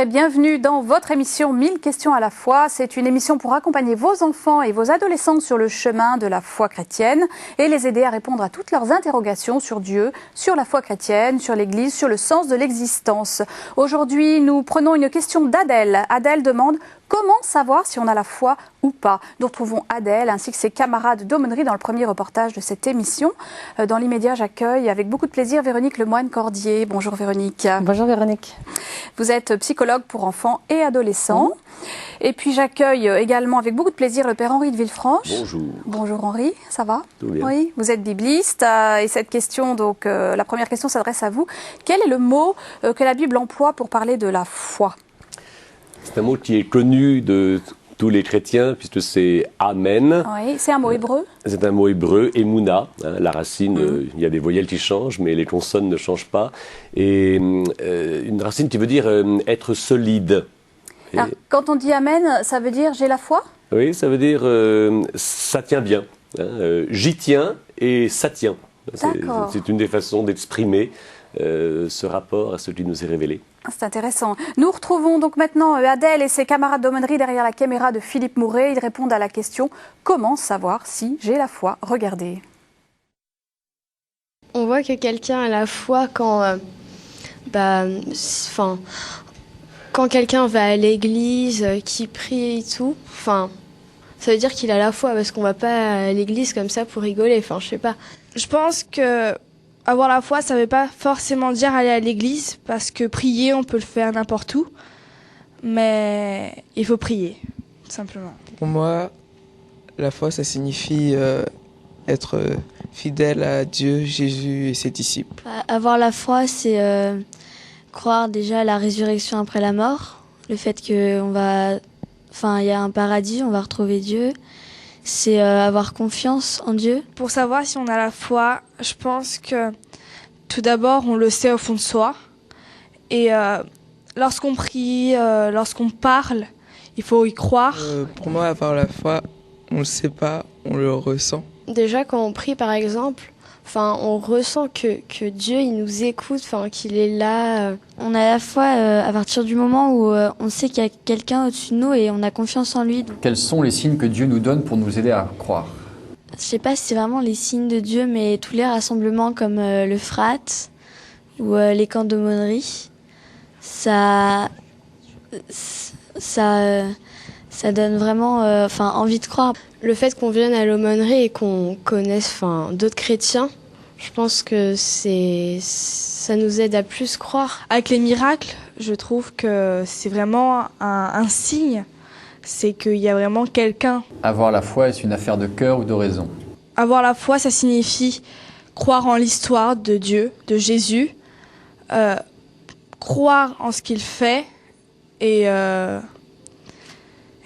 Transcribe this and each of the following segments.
et bienvenue dans votre émission 1000 questions à la fois. C'est une émission pour accompagner vos enfants et vos adolescents sur le chemin de la foi chrétienne et les aider à répondre à toutes leurs interrogations sur Dieu, sur la foi chrétienne, sur l'Église, sur le sens de l'existence. Aujourd'hui, nous prenons une question d'Adèle. Adèle demande: comment savoir si on a la foi ou pas? Nous retrouvons Adèle ainsi que ses camarades d'aumônerie dans le premier reportage de cette émission. Dans l'immédiat, j'accueille avec beaucoup de plaisir Véronique Lemoine-Cordier. Bonjour Véronique. Bonjour Véronique. Vous êtes psychologue pour enfants et adolescents. Et puis j'accueille également avec beaucoup de plaisir le père Henri de Villefranche. Bonjour. Bonjour Henri, ça va? Tout bien. Oui, vous êtes bibliste et cette question, donc la première question s'adresse à vous. Quel est le mot que la Bible emploie pour parler de la foi? C'est un mot qui est connu de tous les chrétiens puisque c'est Amen. Oui, c'est un mot hébreu. C'est un mot hébreu, Emouna. La racine, il y a des voyelles qui changent, mais les consonnes ne changent pas. Et une racine qui veut dire être solide. Alors, quand on dit Amen, ça veut dire j'ai la foi? Oui, ça veut dire ça tient bien. J'y tiens et ça tient. C'est une des façons d'exprimer ce rapport à ce qui nous est révélé. C'est intéressant. Nous retrouvons donc maintenant Adèle et ses camarades d'aumônerie derrière la caméra de Philippe Mouret. Ils répondent à la question: comment savoir si j'ai la foi? Regardez. On voit que quelqu'un a la foi quand, quand quelqu'un va à l'église, qui prie et tout. Enfin, ça veut dire qu'il a la foi parce qu'on va pas à l'église comme ça pour rigoler. Enfin, je sais pas. Je pense que avoir la foi, ça veut pas forcément dire aller à l'église, parce que prier, on peut le faire n'importe où, mais il faut prier, tout simplement. Pour moi, la foi, ça signifie être fidèle à Dieu, Jésus et ses disciples. Avoir la foi, c'est croire déjà à la résurrection après la mort, le fait que il y a un paradis, on va retrouver Dieu. C'est avoir confiance en Dieu. Pour savoir si on a la foi, je pense que tout d'abord, on le sait au fond de soi. Et lorsqu'on prie, lorsqu'on parle, il faut y croire. Pour moi, avoir la foi, on le sait pas, on le ressent. Déjà, quand on prie, par exemple, on ressent que Dieu, il nous écoute, qu'il est là. On a la foi à partir du moment où on sait qu'il y a quelqu'un au-dessus de nous et on a confiance en lui. Quels sont les signes que Dieu nous donne pour nous aider à croire? Je sais pas si c'est vraiment les signes de Dieu, mais tous les rassemblements comme le frat ou les camps d'aumônerie, ça donne vraiment envie de croire. Le fait qu'on vienne à l'aumônerie et qu'on connaisse d'autres chrétiens, je pense que ça nous aide à plus croire. Avec les miracles, je trouve que c'est vraiment un signe, c'est qu'il y a vraiment quelqu'un. Avoir la foi, est-ce une affaire de cœur ou de raison? Avoir la foi, ça signifie croire en l'histoire de Dieu, de Jésus, croire en ce qu'il fait et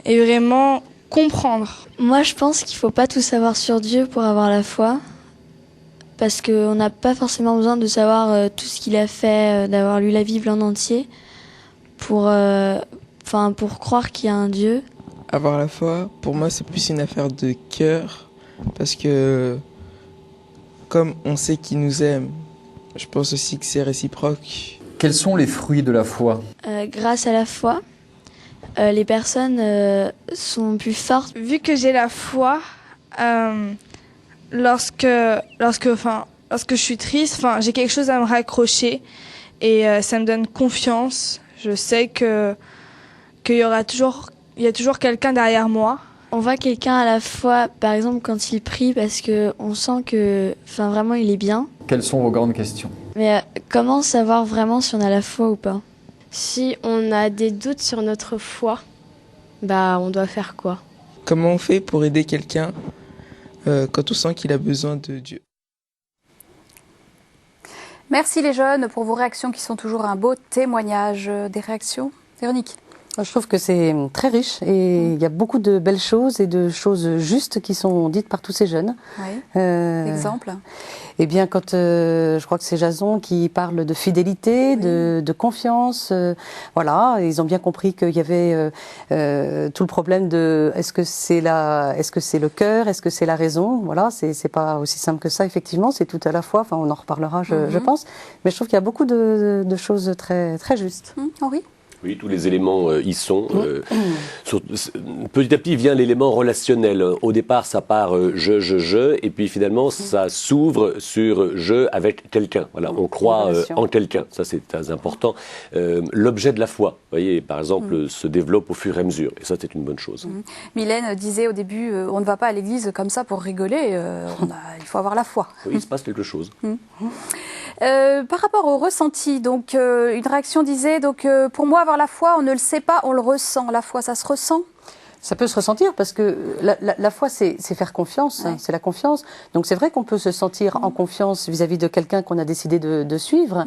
vraiment comprendre. Moi, je pense qu'il faut pas tout savoir sur Dieu pour avoir la foi. Parce qu'on n'a pas forcément besoin de savoir tout ce qu'il a fait, d'avoir lu la Bible en entier pour croire qu'il y a un Dieu. Avoir la foi, pour moi, c'est plus une affaire de cœur, parce que comme on sait qu'il nous aime, je pense aussi que c'est réciproque. Quels sont les fruits de la foi? Grâce à la foi, les personnes sont plus fortes. Vu que j'ai la foi, lorsque je suis triste, j'ai quelque chose à me raccrocher et ça me donne confiance. Je sais qu'il y a toujours quelqu'un derrière moi. On voit quelqu'un à la fois, par exemple, quand il prie, parce que on sent que, vraiment, il est bien. Quelles sont vos grandes questions? Mais comment savoir vraiment si on a la foi ou pas? Si on a des doutes sur notre foi, on doit faire quoi? Comment on fait pour aider quelqu'un quand on sent qu'il a besoin de Dieu? Merci les jeunes pour vos réactions qui sont toujours un beau témoignage. Des réactions? Véronique? Je trouve que c'est très riche et il y a beaucoup de belles choses et de choses justes qui sont dites par tous ces jeunes. Oui. Exemple? Eh bien, quand je crois que c'est Jason qui parle de fidélité, oui, de confiance, voilà, ils ont bien compris qu'il y avait tout le problème de est-ce que c'est le cœur, est-ce que c'est la raison, voilà, c'est pas aussi simple que ça effectivement, c'est tout à la fois. Enfin, on en reparlera, je pense, mais je trouve qu'il y a beaucoup de choses très très justes. Henri? Oui, tous les éléments y sont. Petit à petit vient l'élément relationnel. Au départ, ça part je, et puis finalement, ça s'ouvre sur je avec quelqu'un. Voilà, on croit en quelqu'un. Ça, c'est très important. L'objet de la foi, vous voyez, par exemple, se développe au fur et à mesure. Et ça, c'est une bonne chose. Mylène disait au début, on ne va pas à l'église comme ça pour rigoler. Il faut avoir la foi. Oui, il se passe quelque chose. Par rapport au ressenti, donc une réaction disait, pour moi avoir la foi, on ne le sait pas, on le ressent. La foi, ça se ressent? Ça peut se ressentir parce que la foi, c'est faire confiance, c'est la confiance. Donc c'est vrai qu'on peut se sentir en confiance vis-à-vis de quelqu'un qu'on a décidé de suivre,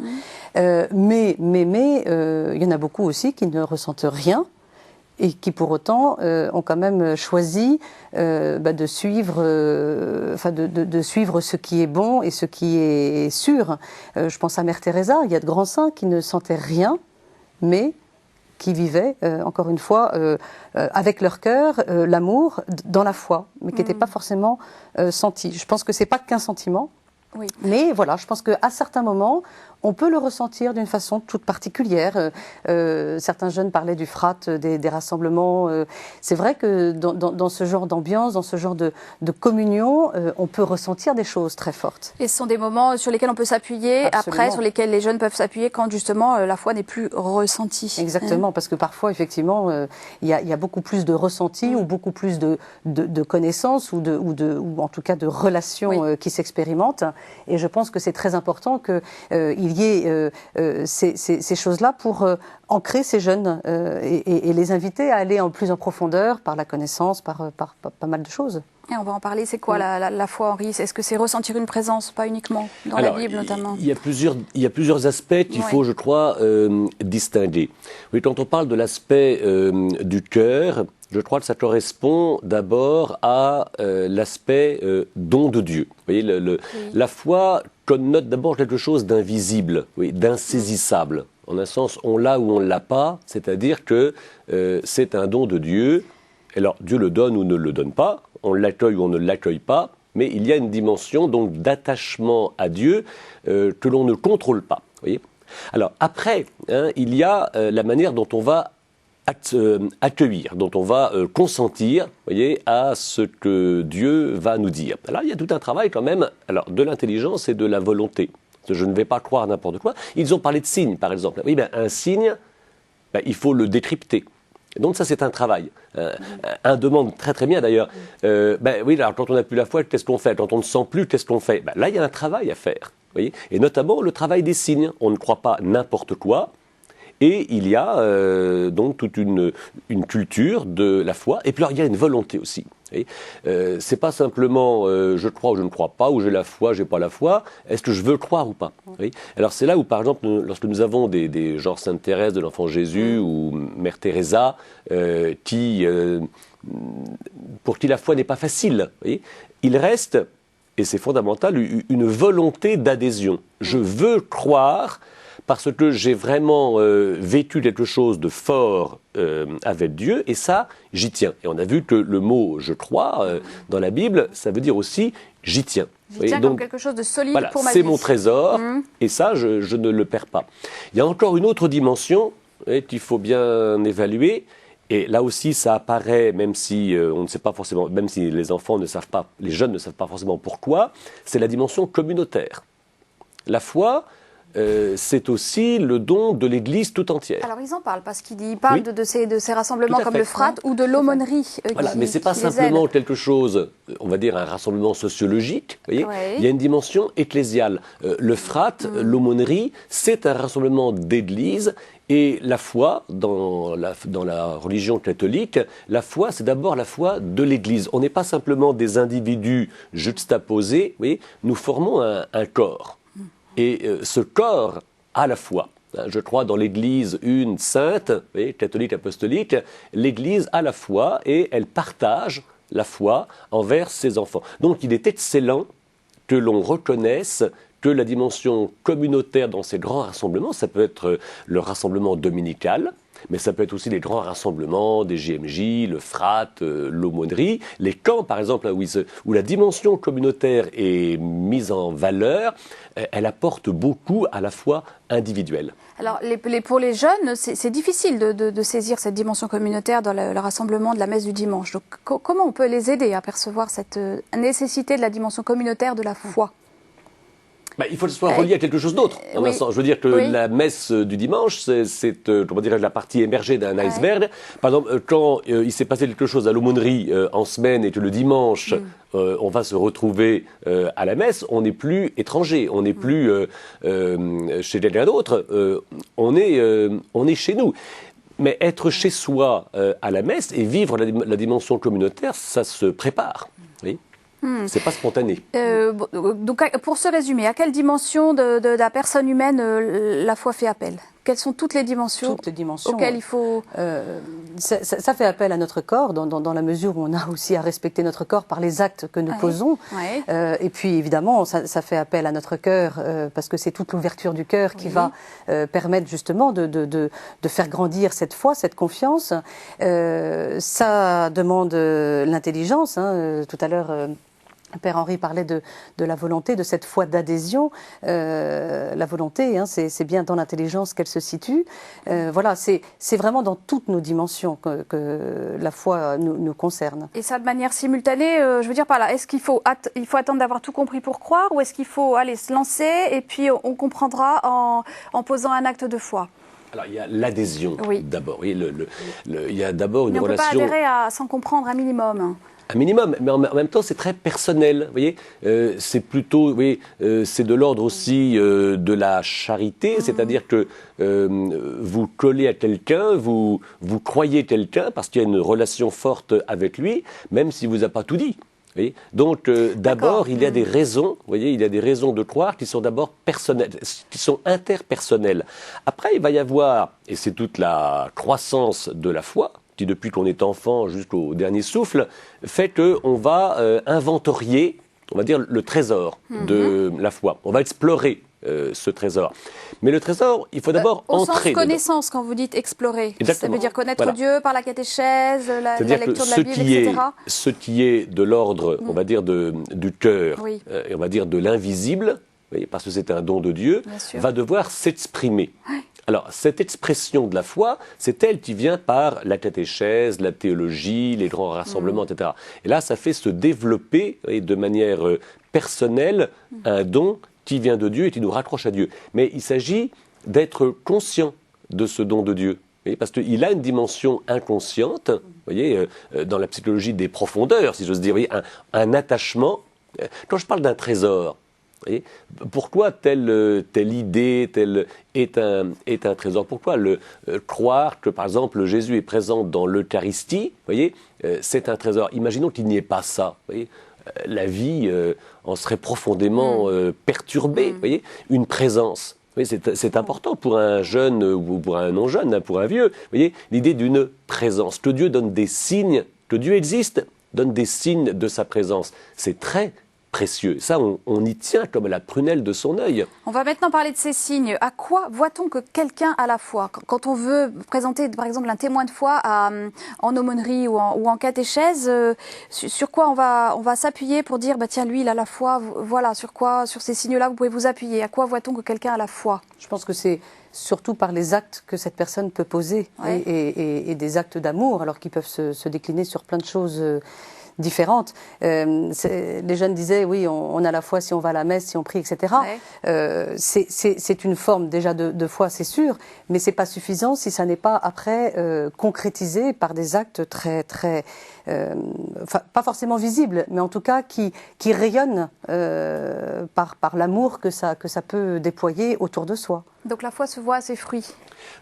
mais il y en a beaucoup aussi qui ne ressentent rien et qui pour autant ont quand même choisi de suivre, de suivre ce qui est bon et ce qui est sûr. Je pense à Mère Teresa, il y a de grands saints qui ne sentaient rien, mais qui vivaient, encore une fois, avec leur cœur, l'amour dans la foi, mais qui n'était pas forcément senti. Je pense que c'est pas qu'un sentiment, mais voilà, je pense qu'à certains moments, on peut le ressentir d'une façon toute particulière. Certains jeunes parlaient du frat, des rassemblements. C'est vrai que dans ce genre d'ambiance, dans ce genre de communion, on peut ressentir des choses très fortes. Et ce sont des moments sur lesquels on peut s'appuyer, après, sur lesquels les jeunes peuvent s'appuyer quand justement la foi n'est plus ressentie. Exactement, parce que parfois, effectivement, il y a beaucoup plus de ressenti ou beaucoup plus de connaissances ou en tout cas de relations qui s'expérimentent. Et je pense que c'est très important qu'il y ait ces choses-là pour ancrer ces jeunes et les inviter à aller plus en profondeur par la connaissance, par pas mal de choses. Et on va en parler. C'est quoi la foi, Henri? Est-ce que c'est ressentir une présence, pas uniquement dans la Bible notamment? Il y a plusieurs aspects qu'il faut, je crois, distinguer. Oui, quand on parle de l'aspect du cœur, je crois que ça correspond d'abord à l'aspect don de Dieu. Vous voyez, la foi connote d'abord quelque chose d'invisible, d'insaisissable. En un sens, on l'a ou on ne l'a pas, c'est-à-dire que c'est un don de Dieu. Alors, Dieu le donne ou ne le donne pas, on l'accueille ou on ne l'accueille pas, mais il y a une dimension donc d'attachement à Dieu que l'on ne contrôle pas. Voyez. Alors, après, il y a la manière dont on va accueillir, dont on va consentir, voyez, à ce que Dieu va nous dire. Alors, il y a tout un travail quand même, de l'intelligence et de la volonté. Je ne vais pas croire n'importe quoi. Ils ont parlé de signes, par exemple. Oui, un signe, il faut le décrypter. Donc ça, c'est un travail. Un demande très très bien d'ailleurs. Oui, alors quand on n'a plus la foi, qu'est-ce qu'on fait? Quand on ne sent plus, qu'est-ce qu'on fait? Là, il y a un travail à faire. Voyez, et notamment le travail des signes. On ne croit pas n'importe quoi. Et il y a donc toute une culture de la foi. Et puis alors, il y a une volonté aussi. C'est pas simplement je crois ou je ne crois pas, ou j'ai la foi, j'ai pas la foi. Est-ce que je veux croire ou pas? Alors c'est là où, par exemple, lorsque nous avons des genre Sainte Thérèse de l'Enfant Jésus ou Mère Teresa, pour qui la foi n'est pas facile, il reste, et c'est fondamental, une volonté d'adhésion. Je veux croire parce que j'ai vraiment vécu quelque chose de fort avec Dieu, et ça, j'y tiens. Et on a vu que le mot « je crois » dans la Bible, ça veut dire aussi « j'y tiens ». J'y tiens comme quelque chose de solide pour ma vie. C'est mon trésor, et ça, je ne le perds pas. Il y a encore une autre dimension qu'il faut bien évaluer, et là aussi, ça apparaît, même si on ne sait pas forcément, même si les enfants ne savent pas, les jeunes ne savent pas forcément pourquoi, c'est la dimension communautaire. La foi, c'est aussi le don de l'Église tout entière. Alors ils en parlent parce qu'ils parlent de ces rassemblements comme le frat ou de l'aumônerie. Mais c'est pas simplement quelque chose, on va dire un rassemblement sociologique. Voyez, il y a une dimension ecclésiale. Le frat, l'aumônerie, c'est un rassemblement d'Église. Et la foi, dans la religion catholique, la foi, c'est d'abord la foi de l'Église. On n'est pas simplement des individus juxtaposés. Voyez, nous formons un corps. Et ce corps a la foi. Je crois dans l'Église une sainte, catholique apostolique, l'Église a la foi et elle partage la foi envers ses enfants. Donc il est excellent que l'on reconnaisse que la dimension communautaire dans ces grands rassemblements, ça peut être le rassemblement dominical, mais ça peut être aussi les grands rassemblements des JMJ, le FRAT, l'aumônerie, les camps par exemple, où la dimension communautaire est mise en valeur, elle apporte beaucoup à la foi individuelle. Alors pour les jeunes, c'est difficile de saisir cette dimension communautaire dans le rassemblement de la messe du dimanche. Donc comment on peut les aider à percevoir cette nécessité de la dimension communautaire de la foi ? Il faut que ce soit relié à quelque chose d'autre. Oui. Je veux dire que la messe du dimanche, c'est comment dirais-je, la partie émergée d'un iceberg. Par exemple, quand il s'est passé quelque chose à l'aumônerie en semaine et que le dimanche, on va se retrouver à la messe, on n'est plus étranger, on n'est plus chez quelqu'un d'autre, on est chez nous. Mais être chez soi à la messe et vivre la dimension communautaire, ça se prépare. Oui. C'est pas spontané. Donc, pour se résumer, à quelle dimension de la personne humaine la foi fait appel ? Quelles sont toutes les dimensions auxquelles il faut... Ça fait appel à notre corps, dans la mesure où on a aussi à respecter notre corps par les actes que nous posons. Ouais. Et puis, évidemment, ça fait appel à notre cœur, parce que c'est toute l'ouverture du cœur qui va permettre justement de faire grandir cette foi, cette confiance. Ça demande l'intelligence. Tout à l'heure... Père Henri parlait de la volonté, de cette foi d'adhésion. La volonté, c'est bien dans l'intelligence qu'elle se situe. Voilà, c'est vraiment dans toutes nos dimensions que la foi nous concerne. Et ça de manière simultanée, je veux dire par là, est-ce qu'il faut attendre d'avoir tout compris pour croire, ou est-ce qu'il faut aller se lancer et puis on comprendra en posant un acte de foi ? Alors, il y a l'adhésion d'abord. Oui, il y a d'abord une relation... On ne peut pas adhérer sans comprendre un minimum. Un minimum, mais en même temps, c'est très personnel. Vous voyez, c'est plutôt, c'est de l'ordre aussi de la charité, c'est-à-dire que vous collez à quelqu'un, vous croyez quelqu'un parce qu'il y a une relation forte avec lui, même s'il vous a pas tout dit. Vous voyez. Donc, d'abord, il y a des raisons. Vous voyez, il y a des raisons de croire qui sont d'abord personnelles, qui sont interpersonnelles. Après, il va y avoir, et c'est toute la croissance de la foi, qui depuis qu'on est enfant jusqu'au dernier souffle, fait qu'on va inventorier, on va dire, le trésor de la foi. On va explorer ce trésor. Mais le trésor, il faut d'abord entrer. Au sens connaissance, quand vous dites explorer. Exactement. Ça veut dire connaître Dieu par la catéchèse, la lecture de la Bible, etc. Ce qui est de l'ordre, on va dire, du cœur, et on va dire de l'invisible, parce que c'est un don de Dieu, va devoir s'exprimer. Ouais. Alors, cette expression de la foi, c'est elle qui vient par la catéchèse, la théologie, les grands rassemblements, etc. Et là, ça fait se développer de manière personnelle un don qui vient de Dieu et qui nous raccroche à Dieu. Mais il s'agit d'être conscient de ce don de Dieu. Parce qu'il a une dimension inconsciente, vous voyez, dans la psychologie des profondeurs, si j'ose dire, vous voyez, un attachement. Quand je parle d'un trésor, voyez, pourquoi telle idée est un trésor ? Pourquoi croire que, par exemple, Jésus est présent dans l'Eucharistie, voyez, c'est un trésor. Imaginons qu'il n'y ait pas ça. Voyez, la vie en serait profondément perturbée. Voyez, une présence. Oui, c'est important pour un jeune ou pour un non-jeune, pour un vieux. Voyez, l'idée d'une présence. Que Dieu donne des signes, que Dieu existe, donne des signes de sa présence. C'est très précieux. Ça, on y tient comme à la prunelle de son œil. On va maintenant parler de ces signes. À quoi voit-on que quelqu'un a la foi ? Quand on veut présenter, par exemple, un témoin de foi en aumônerie ou en catéchèse, sur quoi on va s'appuyer pour dire, tiens, lui, il a la foi, voilà, sur ces signes-là, vous pouvez vous appuyer. À quoi voit-on que quelqu'un a la foi ? Je pense que c'est surtout par les actes que cette personne peut poser, et des actes d'amour, alors qu'ils peuvent se décliner sur plein de choses différentes. Les jeunes disaient, oui, on a la foi si on va à la messe, si on prie, etc. Ouais. C'est une forme déjà de foi, c'est sûr, mais c'est pas suffisant si ça n'est pas après concrétisé par des actes très, très, pas forcément visibles, mais en tout cas qui rayonnent par l'amour que ça peut déployer autour de soi. Donc la foi se voit à ses fruits.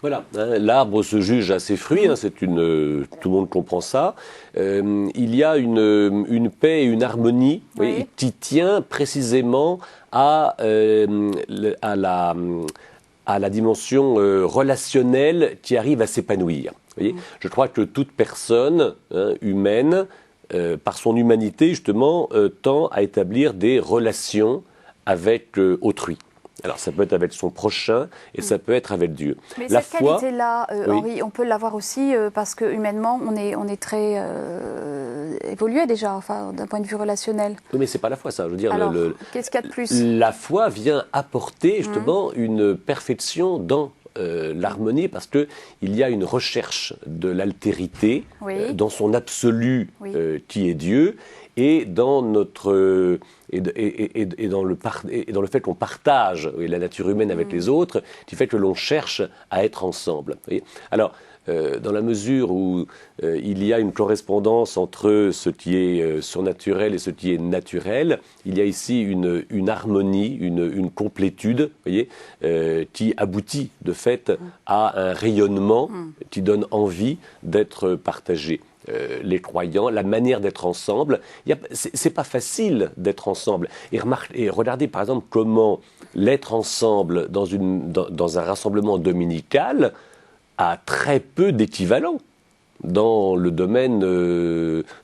Voilà, l'arbre se juge à ses fruits, tout le monde comprend ça. Il y a une paix et une harmonie qui tient précisément à la dimension relationnelle qui arrive à s'épanouir. Voyez, je crois que toute personne humaine, par son humanité justement, tend à établir des relations avec autrui. Alors ça peut être avec son prochain et ça peut être avec Dieu. Mais la cette foi, qualité-là, oui. Henri, on peut l'avoir aussi parce que humainement, on est très évolué déjà, enfin, d'un point de vue relationnel. Oui, mais c'est pas la foi, ça. Je veux dire, Alors, qu'est-ce qu'il y a de plus? La foi vient apporter justement une perfection dans l'harmonie, parce que il y a une recherche de l'altérité dans son absolu qui est Dieu, et dans notre et dans le fait qu'on partage la nature humaine avec les autres, qui fait que l'on cherche à être ensemble. Vous voyez. Alors, dans la mesure où il y a une correspondance entre ce qui est surnaturel et ce qui est naturel, il y a ici une harmonie, une complétude, voyez, qui aboutit de fait à un rayonnement qui donne envie d'être partagé. Les croyants, la manière d'être ensemble, c'est pas facile d'être ensemble. Et regardez par exemple comment l'être ensemble dans un rassemblement dominical a très peu d'équivalent dans le domaine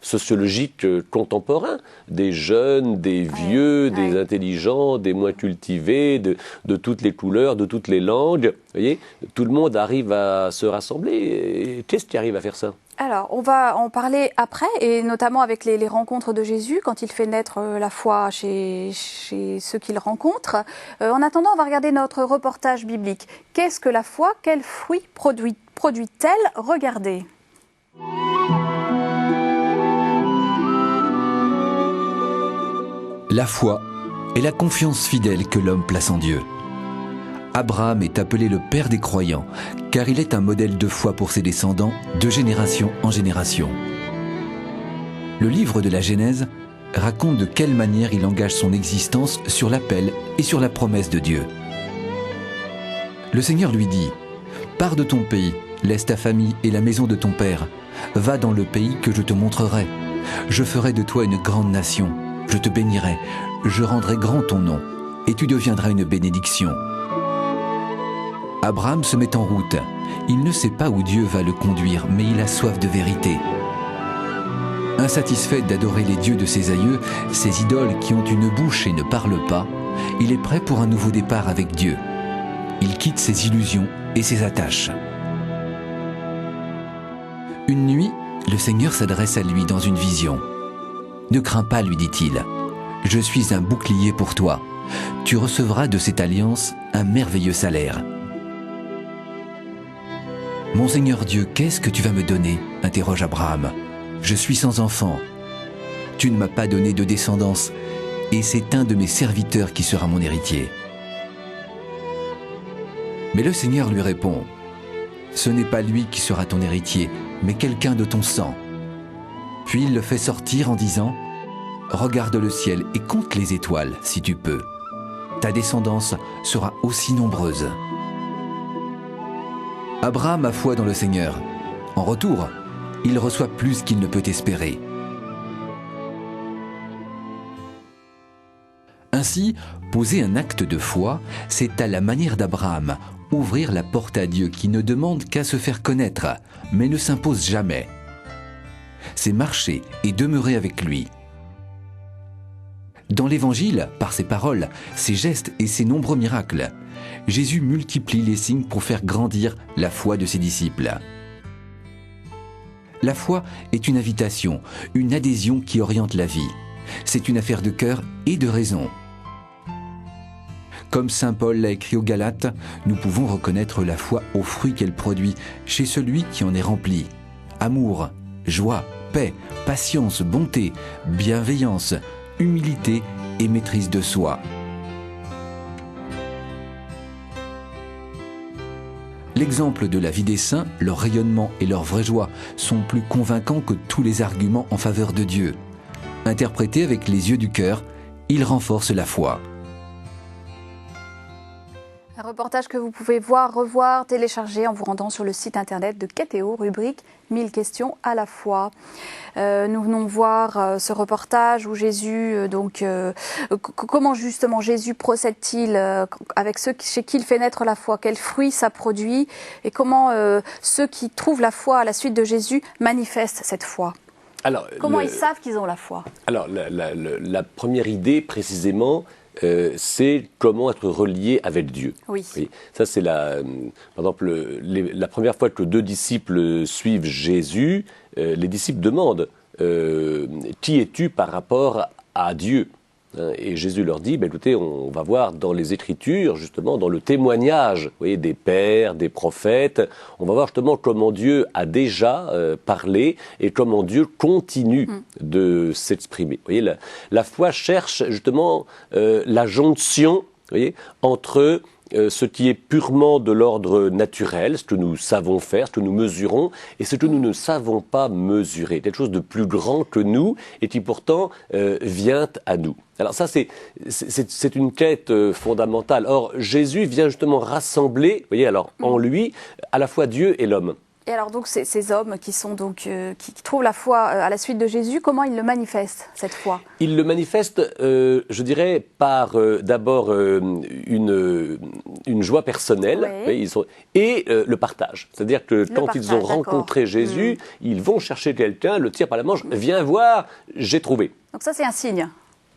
sociologique contemporain. Des jeunes, des vieux, des intelligents, des moins cultivés, de toutes les couleurs, de toutes les langues. Vous voyez, tout le monde arrive à se rassembler. Et qu'est-ce qui arrive à faire ça ? Alors, on va en parler après, et notamment avec les rencontres de Jésus, quand il fait naître la foi chez ceux qu'il rencontre. En attendant, on va regarder notre reportage biblique. Qu'est-ce que la foi? Quels fruits produit-elle? Regardez. La foi est la confiance fidèle que l'homme place en Dieu. Abraham est appelé le père des croyants, car il est un modèle de foi pour ses descendants de génération en génération. Le livre de la Genèse raconte de quelle manière il engage son existence sur l'appel et sur la promesse de Dieu. Le Seigneur lui dit « Pars de ton pays, laisse ta famille et la maison de ton père. Va dans le pays que je te montrerai. Je ferai de toi une grande nation. Je te bénirai. Je rendrai grand ton nom. Et tu deviendras une bénédiction. » Abraham se met en route. Il ne sait pas où Dieu va le conduire, mais il a soif de vérité. Insatisfait d'adorer les dieux de ses aïeux, ces idoles qui ont une bouche et ne parlent pas, il est prêt pour un nouveau départ avec Dieu. Il quitte ses illusions et ses attaches. Une nuit, le Seigneur s'adresse à lui dans une vision. « Ne crains pas, lui dit-il, je suis un bouclier pour toi. Tu recevras de cette alliance un merveilleux salaire. » « Mon Seigneur Dieu, qu'est-ce que tu vas me donner ?» interroge Abraham. « Je suis sans enfant. Tu ne m'as pas donné de descendance, et c'est un de mes serviteurs qui sera mon héritier. » Mais le Seigneur lui répond, « Ce n'est pas lui qui sera ton héritier, mais quelqu'un de ton sang. » Puis il le fait sortir en disant, « Regarde le ciel et compte les étoiles, si tu peux. Ta descendance sera aussi nombreuse. » Abraham a foi dans le Seigneur. En retour, il reçoit plus qu'il ne peut espérer. Ainsi, poser un acte de foi, c'est à la manière d'Abraham, ouvrir la porte à Dieu qui ne demande qu'à se faire connaître, mais ne s'impose jamais. C'est marcher et demeurer avec lui. Dans l'Évangile, par ses paroles, ses gestes et ses nombreux miracles, Jésus multiplie les signes pour faire grandir la foi de ses disciples. La foi est une invitation, une adhésion qui oriente la vie. C'est une affaire de cœur et de raison. Comme saint Paul l'a écrit aux Galates, nous pouvons reconnaître la foi aux fruits qu'elle produit chez celui qui en est rempli. Amour, joie, paix, patience, bonté, bienveillance, humilité et maîtrise de soi. L'exemple de la vie des saints, leur rayonnement et leur vraie joie sont plus convaincants que tous les arguments en faveur de Dieu. Interprétés avec les yeux du cœur, ils renforcent la foi. Un reportage que vous pouvez voir, revoir, télécharger en vous rendant sur le site internet de Keteo, rubrique 1000 questions à la fois. Nous venons voir ce reportage où Jésus, comment justement Jésus procède-t-il avec ceux chez qui il fait naître la foi, quels fruits ça produit et comment ceux qui trouvent la foi à la suite de Jésus manifestent cette foi. Alors, comment ils savent qu'ils ont la foi? Alors, la première idée, précisément, c'est comment être relié avec Dieu. Oui. Oui. Ça, c'est par exemple, la première fois que deux disciples suivent Jésus, les disciples demandent qui es-tu par rapport à Dieu? Et Jésus leur dit, écoutez, on va voir dans les Écritures, justement, dans le témoignage, vous voyez, des pères, des prophètes, on va voir justement comment Dieu a déjà parlé et comment Dieu continue de s'exprimer. Vous voyez, la foi cherche justement la jonction, vous voyez, entre ce qui est purement de l'ordre naturel, ce que nous savons faire, ce que nous mesurons, et ce que nous ne savons pas mesurer, quelque chose de plus grand que nous et qui pourtant vient à nous. Alors ça, c'est une quête fondamentale. Or, Jésus vient justement rassembler, vous voyez, alors en lui, à la fois Dieu et l'homme. Et alors donc ces hommes qui sont donc qui trouvent la foi à la suite de Jésus, comment ils le manifestent cette foi? Ils le manifestent, je dirais, par d'abord une joie personnelle, oui, et le partage. C'est-à-dire que quand ils ont rencontré Jésus, ils vont chercher quelqu'un, le tirent par la manche, viens voir, j'ai trouvé. Donc ça c'est un signe.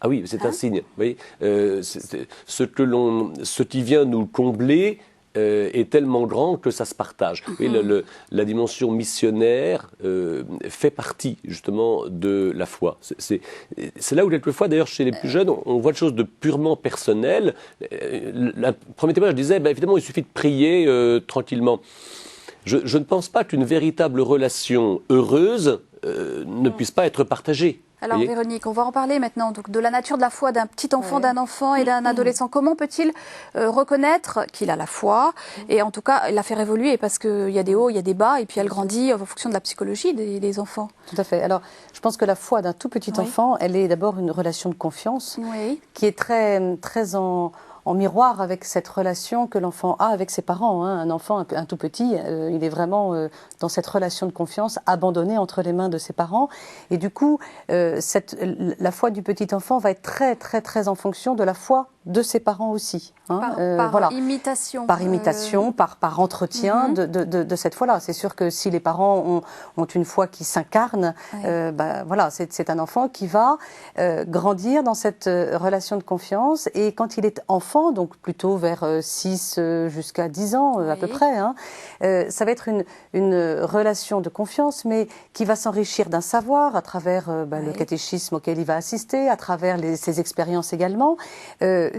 Ah oui, c'est un signe. Vous voyez, ce qui vient nous combler est tellement grand que ça se partage. Vous voyez, la dimension missionnaire fait partie justement de la foi. C'est là où quelquefois, d'ailleurs, chez les plus jeunes, on voit des choses de purement personnelles. Le premier témoignage disait, évidemment, il suffit de prier tranquillement. Je ne pense pas qu'une véritable relation heureuse ne puisse pas être partagée. Alors Véronique, on va en parler maintenant donc, de la nature de la foi d'un petit enfant, d'un enfant et d'un adolescent. Comment peut-il reconnaître qu'il a la foi et en tout cas la faire évoluer parce qu'il y a des hauts, il y a des bas et puis elle grandit en fonction de la psychologie des enfants. Tout à fait. Alors je pense que la foi d'un tout petit enfant, elle est d'abord une relation de confiance qui est très, très en miroir avec cette relation que l'enfant a avec ses parents. Un enfant, un tout petit, il est vraiment dans cette relation de confiance abandonné entre les mains de ses parents. Et du coup, la foi du petit enfant va être très, très, très en fonction de la foi de ses parents aussi. Par imitation. Par imitation, par entretien de cette foi-là. C'est sûr que si les parents ont une foi qui s'incarne, voilà, c'est un enfant qui va grandir dans cette relation de confiance. Et quand il est enfant, donc plutôt vers 6 jusqu'à 10 ans à peu près, ça va être une relation de confiance, mais qui va s'enrichir d'un savoir à travers le catéchisme auquel il va assister, à travers ses expériences également.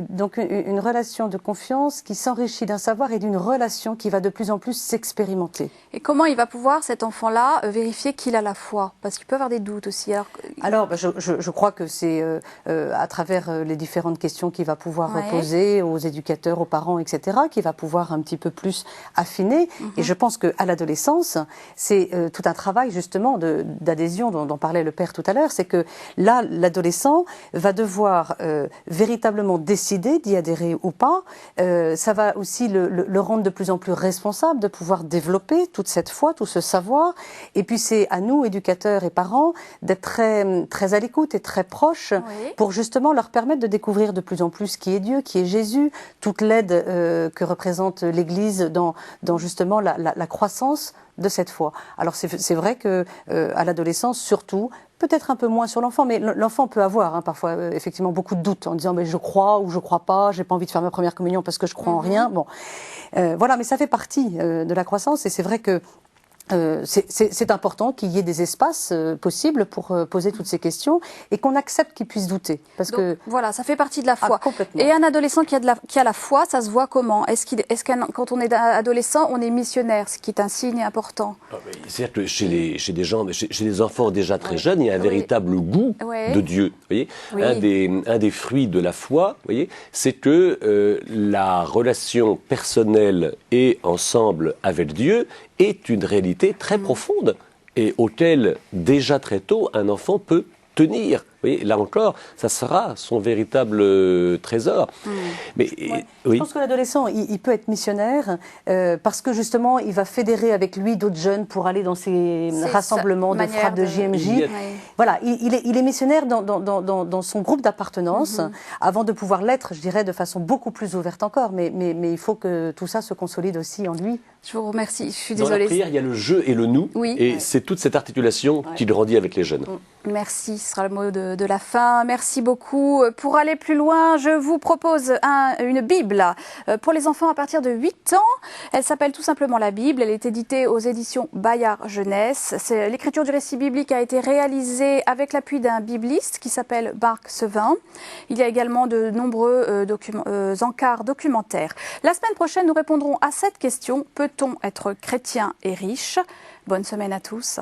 Donc une relation de confiance qui s'enrichit d'un savoir et d'une relation qui va de plus en plus s'expérimenter. Et comment il va pouvoir, cet enfant-là, vérifier qu'il a la foi? Parce qu'il peut avoir des doutes aussi. Alors je crois que c'est à travers les différentes questions qu'il va pouvoir poser aux éducateurs, aux parents, etc., qu'il va pouvoir un petit peu plus affiner. Et je pense qu'à l'adolescence, c'est tout un travail justement d'adhésion dont parlait le père tout à l'heure. C'est que là, l'adolescent va devoir véritablement décider d'y adhérer ou pas. Ça va aussi le rendre de plus en plus responsable de pouvoir développer toute cette foi, tout ce savoir. Et puis c'est à nous, éducateurs et parents, d'être très, très à l'écoute et très proches pour justement leur permettre de découvrir de plus en plus qui est Dieu, qui est Jésus, toute l'aide que représente l'Église dans justement la croissance de cette foi. Alors c'est vrai que à l'adolescence surtout, peut-être un peu moins sur l'enfant, mais l'enfant peut avoir parfois effectivement beaucoup de doutes en disant mais je crois ou je crois pas, j'ai pas envie de faire ma première communion parce que je crois en rien. Bon, voilà, mais ça fait partie de la croissance et c'est vrai que c'est important qu'il y ait des espaces possibles pour poser toutes ces questions et qu'on accepte qu'ils puissent douter. Parce que voilà, ça fait partie de la foi. Complètement. Et un adolescent qui a la foi, ça se voit comment? Quand on est adolescent, on est missionnaire, ce qui est un signe important? C'est-à-dire que chez les enfants déjà très jeunes, il y a un véritable goût de Dieu. Vous voyez, un des fruits de la foi, vous voyez, c'est que la relation personnelle et ensemble avec Dieu est une réalité très profonde et auquel, déjà très tôt, un enfant peut tenir. Vous voyez, là encore, ça sera son véritable trésor. Mais, Je pense que l'adolescent, il peut être missionnaire parce que justement, il va fédérer avec lui d'autres jeunes pour aller dans ces rassemblements de frappes de JMJ. Voilà, il est missionnaire dans son groupe d'appartenance avant de pouvoir l'être, je dirais, de façon beaucoup plus ouverte encore. Mais il faut que tout ça se consolide aussi en lui. Je vous remercie, je suis désolée. Dans la prière, il y a le je et le nous, et c'est toute cette articulation qui grandit avec les jeunes. Merci, ce sera le mot de de la fin. Merci beaucoup. Pour aller plus loin, je vous propose une Bible pour les enfants à partir de 8 ans. Elle s'appelle tout simplement la Bible. Elle est éditée aux éditions Bayard Jeunesse. L'écriture du récit biblique a été réalisée avec l'appui d'un bibliste qui s'appelle Marc Sevin. Il y a également de nombreux encarts documentaires. La semaine prochaine, nous répondrons à cette question. Peut-on être chrétien et riche ? Bonne semaine à tous.